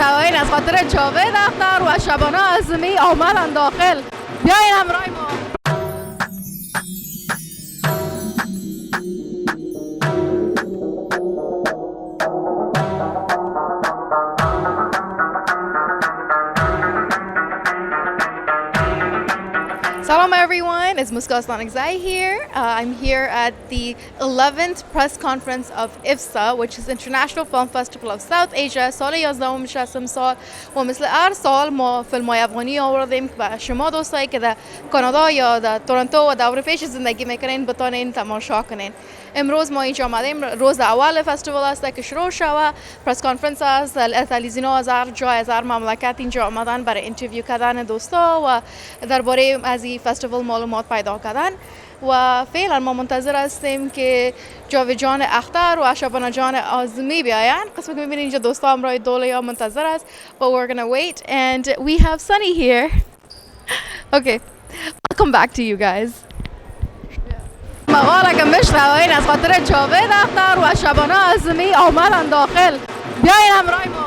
میشنوین از خاطر جاوید اختر و شبانه اعظمی آمدن داخل. بیاین همراه ما. Salam everyone, it's Muska Stanakzai here. I'm here at the 11th press conference of IFFSA, which is International Film Festival of South Asia. سال 11 نشستم سال و مثل هر سال ما فیلم‌های افغانی آوردیم و شما دوستایی که در کانادا یا در تورنتو و در اروپا زندگی میکنین بتونین تماشا کنین. امروز ما اینجا آمدیم، روز اول فستیوال است که شروع شود. پرس کانفرنس است، تلویزیون‌ها از هر جای از هر مملکت اینجا آمدن برای اینترویو کردن دوستا و درباره از این فستیوال معلومات پیدا کردن. و فعلا ما منتظر هستیم که جاوید جان اختر و شبانه جان آزمی بیاین. قسمت که می‌بینید اینجا دوستا همراه دوله یا منتظر است. But we're gonna wait and we have Sunny here. Okay, I'll come back to you guys. مقاله که میشنوین از خاطر جاوید اختر و شبانه اعظمی آمدن داخل. بیاین همراه ما.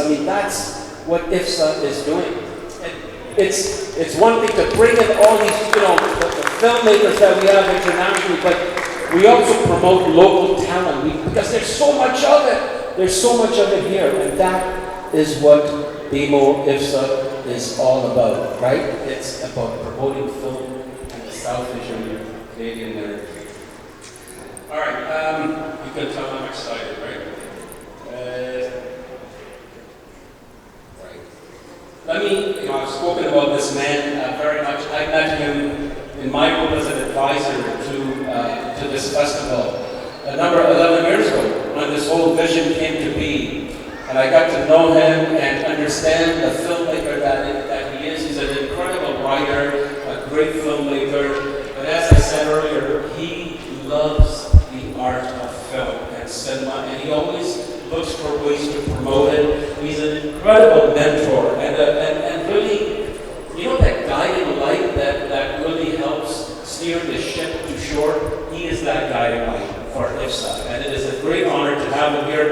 I mean, that's what IFFSA is doing. It's one thing to bring in all these, the filmmakers that we have internationally, but we also promote local talent because there's so much of it. There's so much of it here, and that is what BMO IFFSA is all about, right? It's about promoting film in the South Asian Canadian narrative. All right, you can tell I'm excited, right? I've spoken about this man very much. I met him in my role as an advisor to this festival a number of 11 years ago when this whole vision came to be. And I got to know him and understand the filmmaker that he is. He's an incredible writer, a great filmmaker. But as I said earlier, he loves the art of film and cinema, and he always looks for ways to promote it. He's an incredible mentor and really, that guiding light that really helps steer the ship to shore. He is that guiding light for IFFSA, and it is a great honor to have him here.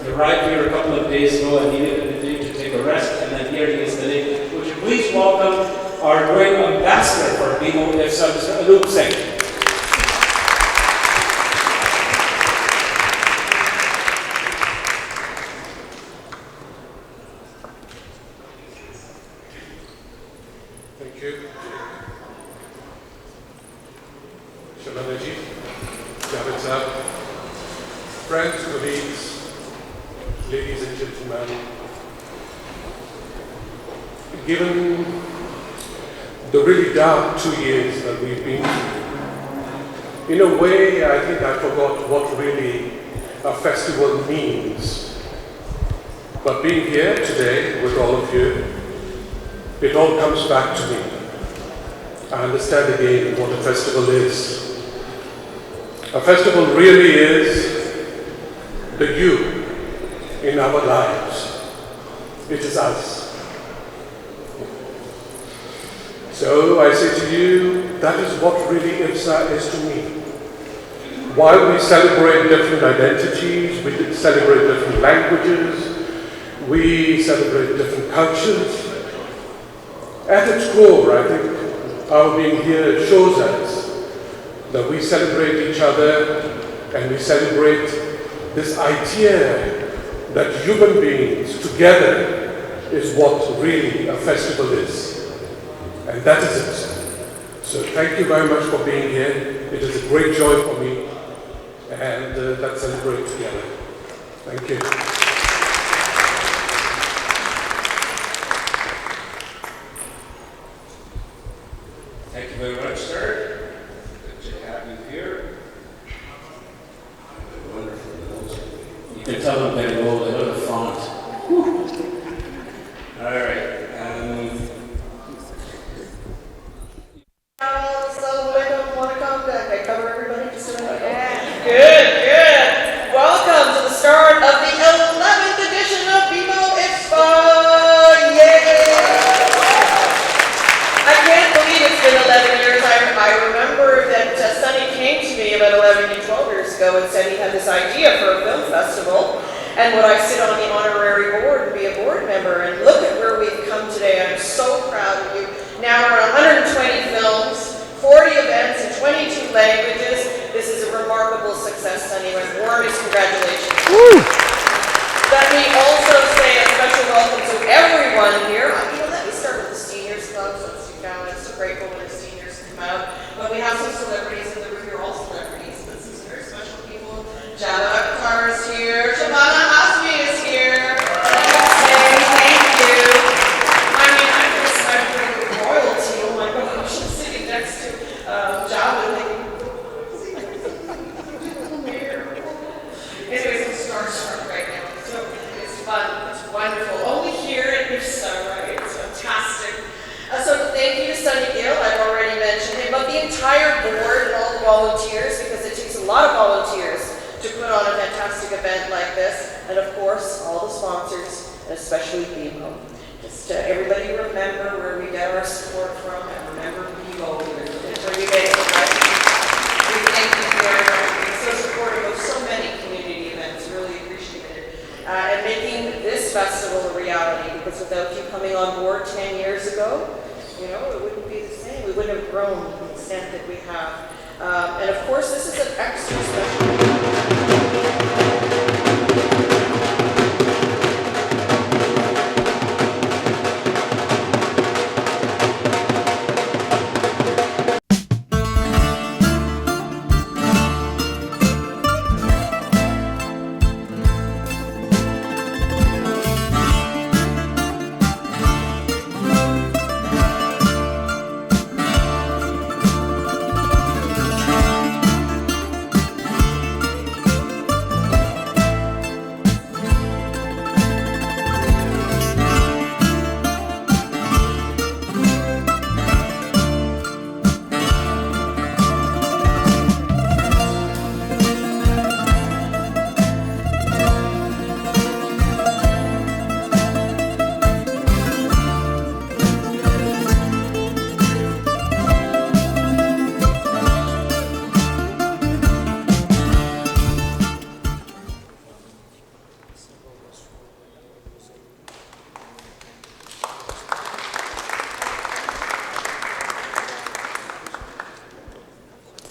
He arrived here a couple of days ago and needed a day to take a rest, and then here he is today. Would you please welcome our great ambassador for BMO IFFSA, Mr. Anup Singh. Shabana ji, Javed sir, friends, colleagues, ladies and gentlemen, given the really dark 2 years that we've been through, in a way I think I forgot what really a festival means. But being here today with all of you, it all comes back to me. I understand again what a festival is. A festival really is the you in our lives. It is us. So I say to you, that is what really IFFSA is to me. While we celebrate different identities, we celebrate different languages, we celebrate different cultures, at its core, I think, our being here shows us that we celebrate each other and we celebrate this idea that human beings together is what really a festival is. And that is it. So thank you very much for being here. It is a great joy for me. And let's celebrate together. Thank you. Thank you very much, sir. Good to have you here. Wonderful. You can tell I'm getting old. I know the font. All right. I cover everybody just a minute. Yeah. Good. Welcome to the start of the 11th edition of BMO IFFSA. Yay! I can't believe it's been 11 years. I remember that Sunny came to me about 11 to 12 years ago and said he had this idea for a film festival. And would I sit on the honorary board and be a board member? And look at where we've come today. I'm so proud of you. Now we're 120 films, 40 events in 22 languages. This is a remarkable success, Sunny. My warmest congratulations. Woo. Let me also say a special welcome to everyone here. Let me start with the Seniors Club, since I'm so grateful when the seniors come out. But we have some celebrities in the room. You're all celebrities, but some very special people. Javed Akhtar is here. Shabana Azmi is here. Thank you. I mean, I'm royalty. Oh my gosh, I'm sitting next to Javed. Anyways, I'm starstruck right now. So it's fun. It's wonderful. Only here at IFFSA, right? It's fantastic. So thank you to Sunny Gill. I've already mentioned him, but the entire board and all the volunteers, because it takes a lot of volunteers to put on a fantastic event like this, and of course, all the sponsors, and especially BMO. Just everybody remember where we get our support from, and remember BMO. It's where you get it, right? We thank you very much for being so supportive of so many community events. Really appreciate it. And making this festival a reality, because without you coming on board 10 years ago, you know, it wouldn't be the same. We wouldn't have grown to the extent that we have. And of course, this is an extra special.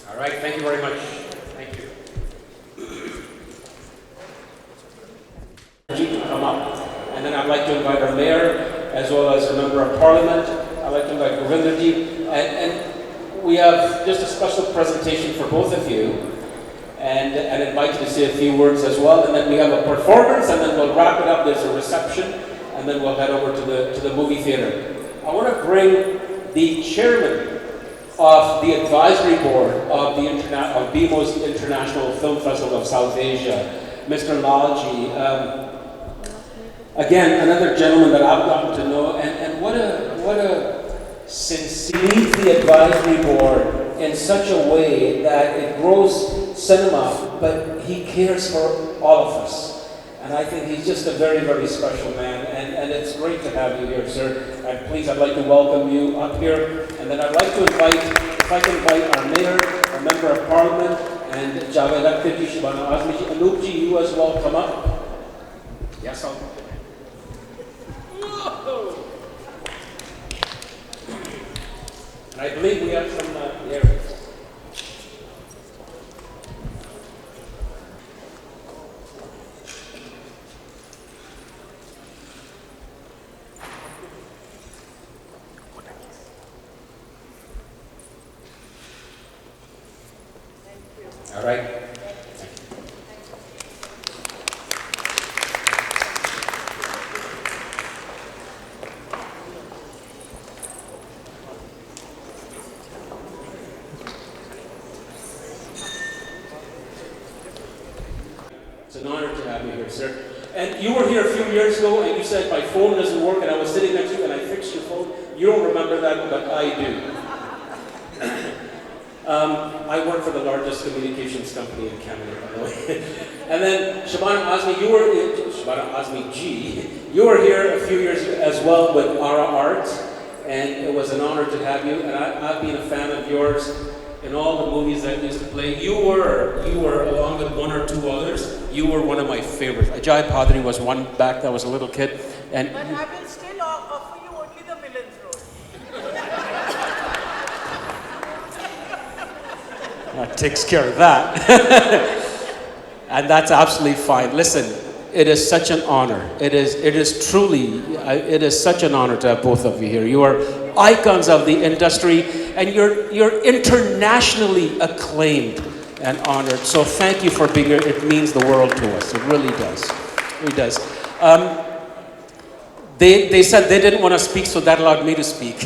All right, thank you very much. Thank you. To come up, and then I'd like to invite our mayor, as well as a member of parliament. I'd like to invite Gurvinder Singh, and we have just a special presentation for both of you, and invite you to say a few words as well. And then we have a performance, and then we'll wrap it up. There's a reception, and then we'll head over to the movie theater. I want to bring the chairman of the advisory board of BMO's International Film Festival of South Asia, Mr. Lalji. Again, another gentleman that I've gotten to know, and what a sincere leads the advisory board in such a way that it grows cinema, but he cares for all of us. And I think he's just a very, very special man, and it's great to have you here, sir. And please, I'd like to welcome you up here. And then I'd like to invite, if I can invite our mayor, our member of parliament, and Javed Akhtar Shabana Azmi, Anup Ji, you as well come up. Yes, I'll. Whoa. And I believe we have some lyrics. right? It's an honor to have you here, sir. And you were here a few years ago and you said my phone doesn't work and I was sitting next to you and I fixed your phone. You don't remember that, but I do. I work for the largest communications company in Canada, by the way. And then Shabana Azmi, Shabana Azmi G, you were here a few years as well with Ara Art, and it was an honor to have you. And I've been a fan of yours in all the movies that you used to play. You were along with one or two others, you were one of my favorites. Ajay Padri was one back that was a little kid. And but I will still offer you only the villain's role. that takes care of that. And that's absolutely fine. Listen, it is such an honor. It is truly, it is such an honor to have both of you here. You are icons of the industry, and you're internationally acclaimed and honored. So thank you for being here. It means the world to us. It really does. It really does. They said they didn't want to speak, so that allowed me to speak.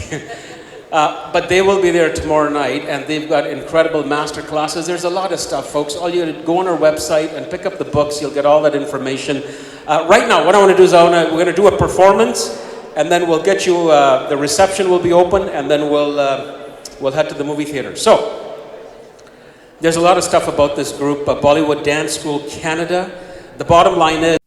But they will be there tomorrow night, and they've got incredible master classes. There's a lot of stuff, folks. All you go on our website and pick up the books. You'll get all that information. Right now, what I want to do is we're going to do a performance, and then we'll get you. The reception will be open, and then we'll head to the movie theater. So there's a lot of stuff about this group, Bollywood Dance School Canada. The bottom line is,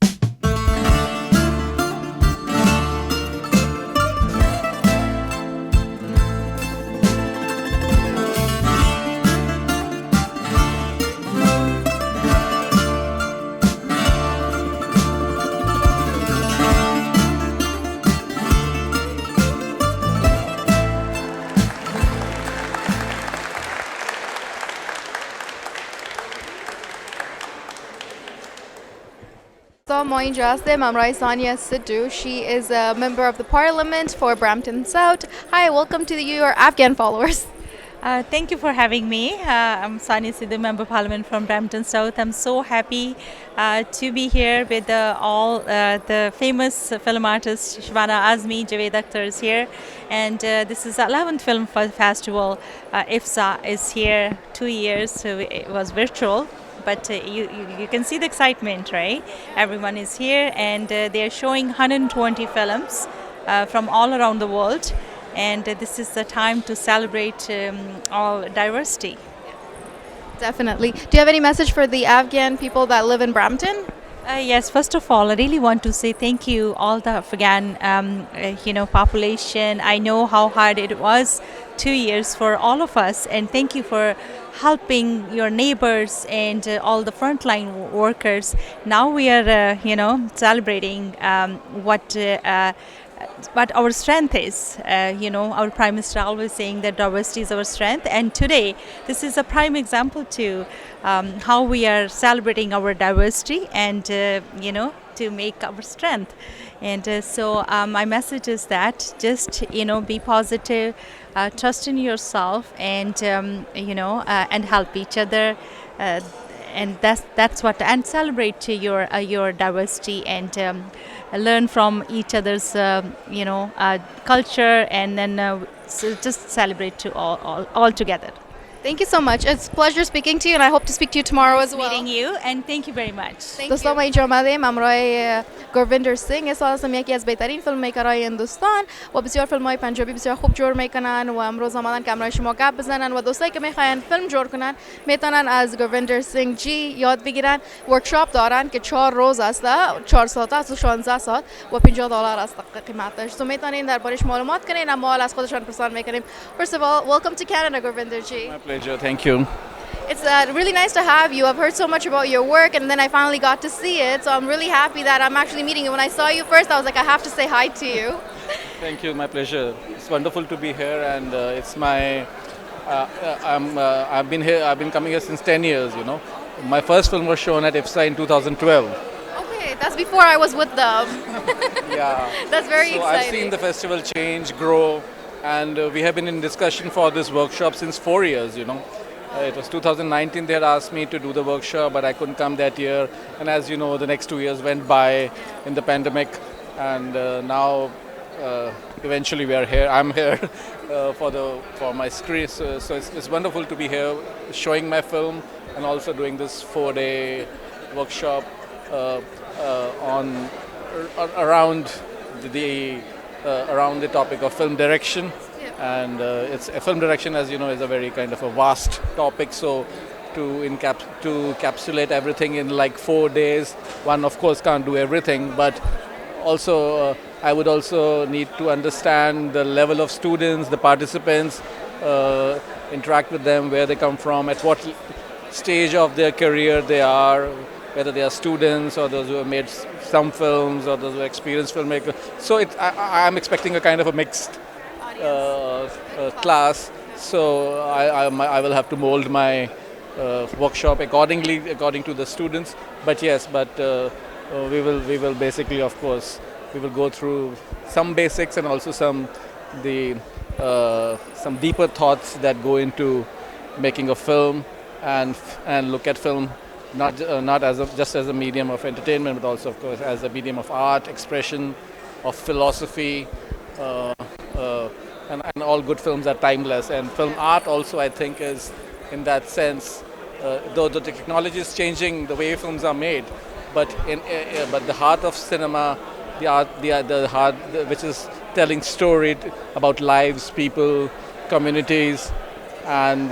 Mamrai Sania Sidhu. She is a member of the Parliament for Brampton South. Hi, welcome to your Afghan followers. Thank you for having me. I'm Sunny Sidhu, Member of Parliament from Brampton South. I'm so happy to be here with all the famous film artists. Shabana Azmi, Javed Akhtar is here. And this is the 11th Film Festival. IFFSA is here 2 years, so it was virtual. But you can see the excitement, right? Everyone is here, and they're showing 120 films from all around the world. And this is the time to celebrate all diversity. Definitely. Do you have any message for the Afghan people that live in Brampton? Yes, first of all, I really want to say thank you all the Afghan population. I know how hard it was 2 years for all of us, and thank you for helping your neighbors and all the frontline workers. Now we are celebrating what our strength is. Our Prime Minister always saying that diversity is our strength, and today this is a prime example to how we are celebrating our diversity and to make our strength. And so my message is that just be positive, trust in yourself, and and help each other. And that's what, and celebrate your diversity, and learn from each other's culture, and then just celebrate to all together. Thank you so much. It's a pleasure speaking to you, and I hope to speak to you tomorrow as well. Meeting you, and thank you very much. دوستان ما اینجا آمدیم همراه گورویندر سینگ. سال هستم یکی از بهترین فیلم میکرهای هندوستان و بسیار فیلم های پنجابی بسیار خوب جور میکنن و امروز آمدن که همراه شما گپ بزنن و دوستایی که میخواین فیلم جور کنن میتونن از گورویندر سینگ جی یاد بگیرن. ورکشاپ دارن که 4 روز است، 4 ساعت است و 16 ساعت و $50 است قیمتش. تو میتونین دربارش معلومات کنین، اما از خودشان پرسان میکنیم. First of all, welcome to Canada, Gurvinder ji. My pleasure, thank you. It's really nice to have you. I've heard so much about your work, and then I finally got to see it. So I'm really happy that I'm actually meeting you. When I saw you first, I was like, I have to say hi to you. Thank you, my pleasure. It's wonderful to be here, and it's my. I've been here. I've been coming here since 10 years. My first film was shown at IFFSA in 2012. Okay, that's before I was with them. Yeah. That's very so exciting. I've seen the festival change, grow, and we have been in discussion for this workshop since 4 years. It was 2019 they had asked me to do the workshop, but I couldn't come that year. And as you know, the next 2 years went by in the pandemic, and now eventually we are here. I'm here for my screen. So it's wonderful to be here, showing my film, and also doing this 4-day workshop on around around the topic of film direction. And it's film direction, as you know, is a very kind of a vast topic. So to encapsulate everything in like 4 days, one of course can't do everything, but also I would also need to understand the level of students, the participants, interact with them, where they come from, at what stage of their career they are, whether they are students or those who have made some films or those who are experienced filmmakers. So I'm expecting a kind of a mixed class. So I will have to mold my workshop according to the students. But yes, we will basically, of course, we will go through some basics and also some deeper thoughts that go into making a film, and look at film not just as a medium of entertainment, but also, of course, as a medium of art, expression, of philosophy, and all good films are timeless. And film art also, I think, is in that sense, though the technology is changing the way films are made, but the heart of cinema, the heart which is telling story about lives, people, communities, and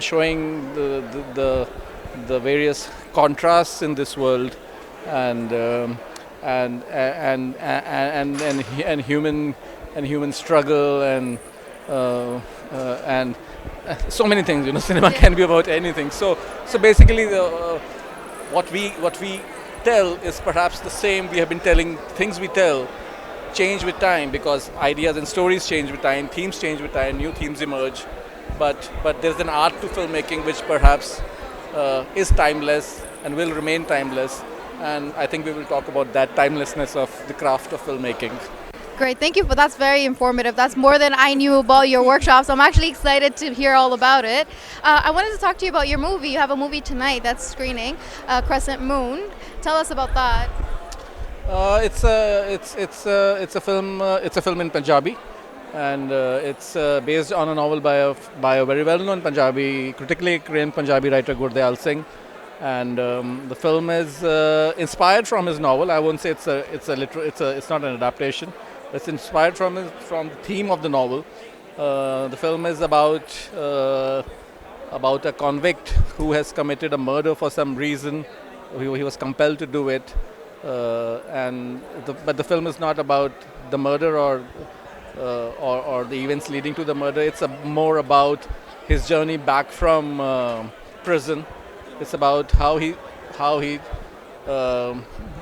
showing the various contrasts in this world, and human struggle, and so many things. You know, cinema can be about anything. So basically, what we tell is perhaps the same. We have been telling things we tell change with time, because ideas and stories change with time, themes change with time, new themes emerge. But there's an art to filmmaking which perhaps is timeless and will remain timeless. And I think we will talk about that timelessness of the craft of filmmaking. Great, thank you. But that's very informative. That's more than I knew about your workshops. I'm actually excited to hear all about it. I wanted to talk to you about your movie. You have a movie tonight that's screening, Crescent Moon. Tell us about that. It's a film in Punjabi, and it's based on a novel by a very well-known Punjabi, critically acclaimed Punjabi writer, Gurvinder Singh. And the film is inspired from his novel. I won't say it's not an adaptation. It's inspired from the theme of the novel. The film is about a convict who has committed a murder for some reason. He was compelled to do it, but the film is not about the murder or the events leading to the murder. It's more about his journey back from prison. It's about how he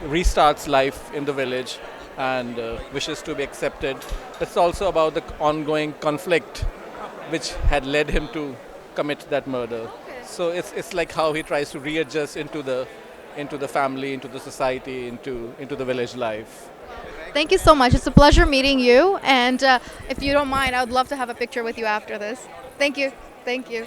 restarts life in the village and wishes to be accepted. It's also about the ongoing conflict which had led him to commit that murder. So it's like how he tries to readjust into the family, into the society, into the village life. Thank you so much. It's a pleasure meeting you. And if you don't mind, I would love to have a picture with you after this. Thank you. Thank you.